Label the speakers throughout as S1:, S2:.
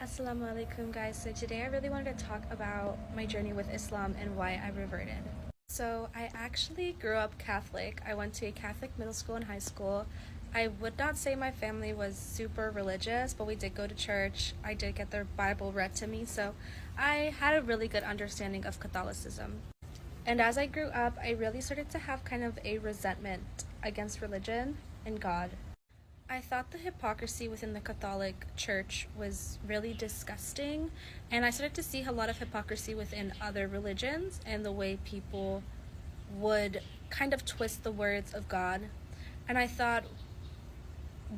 S1: Assalamu alaikum, guys. So today I really wanted to talk about my journey with Islam and why I reverted. So I actually grew up Catholic. I went to a Catholic middle school and high school. I would not say my family was super religious, but we did go to church. I did get their Bible read to me, so I had a really good understanding of Catholicism. And as I grew up, I really started to have kind of a resentment against religion and God. I thought the hypocrisy within the Catholic Church was really disgusting, and I started to see a lot of hypocrisy within other religions and the way people would kind of twist the words of God. And I thought,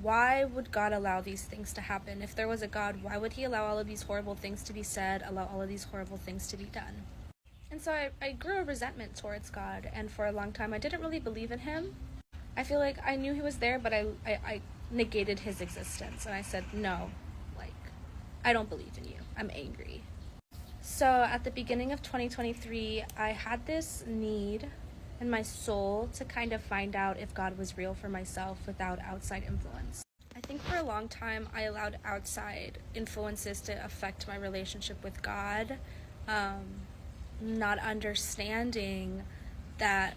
S1: why would God allow these things to happen? If there was a God, why would he allow all of these horrible things to be said, allow all of these horrible things to be done? And so I grew a resentment towards God, and for a long time I didn't really believe in him. I feel like I knew he was there, but I negated his existence, and I said, no, I don't believe in you. I'm angry. So at the beginning of 2023, I had this need in my soul to kind of find out if God was real for myself without outside influence. I think for a long time I allowed outside influences to affect my relationship with God, not understanding that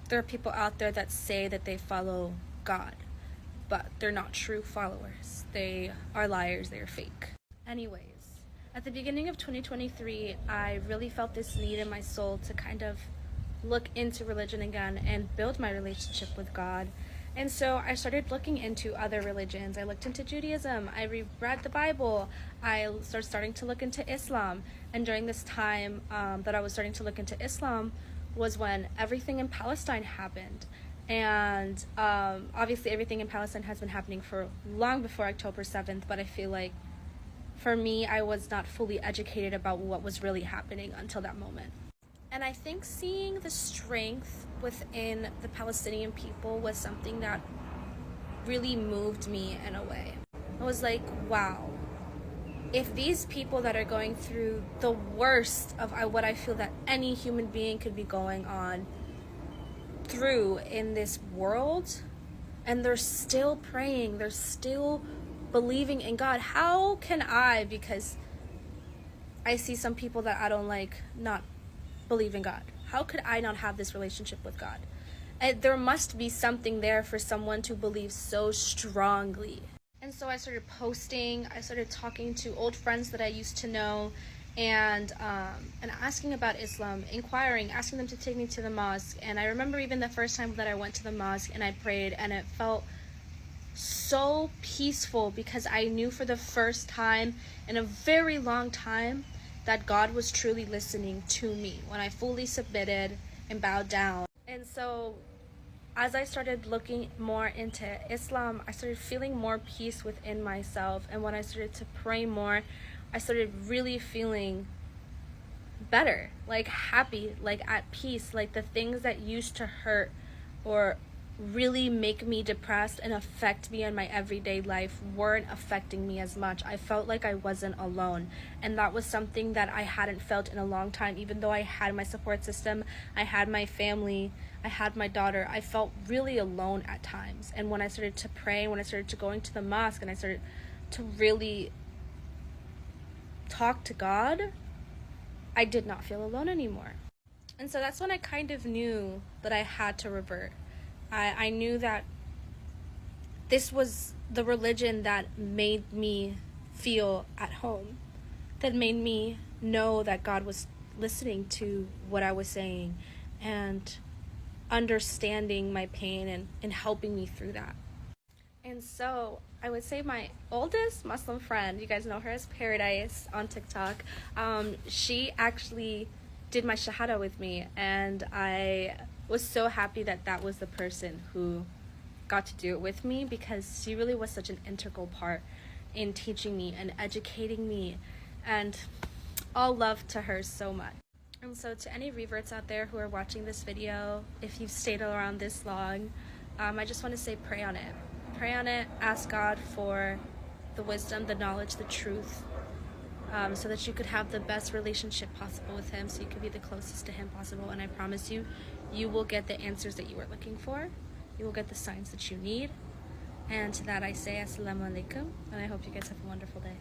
S1: there are people out there that say that they follow God, but they're not true followers. They are liars, they are fake. Anyways, at the beginning of 2023, I really felt this need in my soul to kind of look into religion again and build my relationship with God. And so I started looking into other religions. I looked into Judaism, I reread the Bible, I starting to look into Islam. And during this time that I was starting to look into Islam was when everything in Palestine happened. And obviously everything in Palestine has been happening for long before October 7th, but I feel like for me, I was not fully educated about what was really happening until that moment. And I think seeing the strength within the Palestinian people was something that really moved me in a way. I was like, wow, if these people that are going through the worst of what I feel that any human being could be going on through in this world, and they're still praying, they're still believing in God, how can I, because I see some people that I don't like, not believe in God? How could I not have this relationship with God? And there must be something there for someone to believe so strongly. And so I started posting, I started talking to old friends that I used to know, and asking about Islam, inquiring, asking them to take me to the mosque. And I remember even the first time that I went to the mosque and I prayed, and it felt so peaceful because I knew for the first time in a very long time that God was truly listening to me when I fully submitted and bowed down. And so as I started looking more into Islam, I started feeling more peace within myself. And when I started to pray more, I started really feeling better, like happy, like at peace. Like the things that used to hurt or really make me depressed and affect me in my everyday life weren't affecting me as much. I felt like I wasn't alone, and that was something that I hadn't felt in a long time. Even though I had my support system, I had my family, I had my daughter, I felt really alone at times. And when I started to pray, when I started to going to the mosque, and I started to really talk to God, I did not feel alone anymore. And so that's when I kind of knew that I had to revert. I knew that this was the religion that made me feel at home, that made me know that God was listening to what I was saying and understanding my pain and helping me through that. And so I would say my oldest Muslim friend, you guys know her as Paradise on TikTok, she actually did my shahada with me, and I was so happy that that was the person who got to do it with me, because she really was such an integral part in teaching me and educating me, and all love to her so much. And so to any reverts out there who are watching this video, if you've stayed around this long, I just want to say pray on it. Pray on it, ask God for the wisdom, the knowledge, the truth, so that you could have the best relationship possible with him, so you could be the closest to him possible. And I promise you, you will get the answers that you are looking for. You will get the signs that you need. And to that I say assalamu alaikum, and I hope you guys have a wonderful day.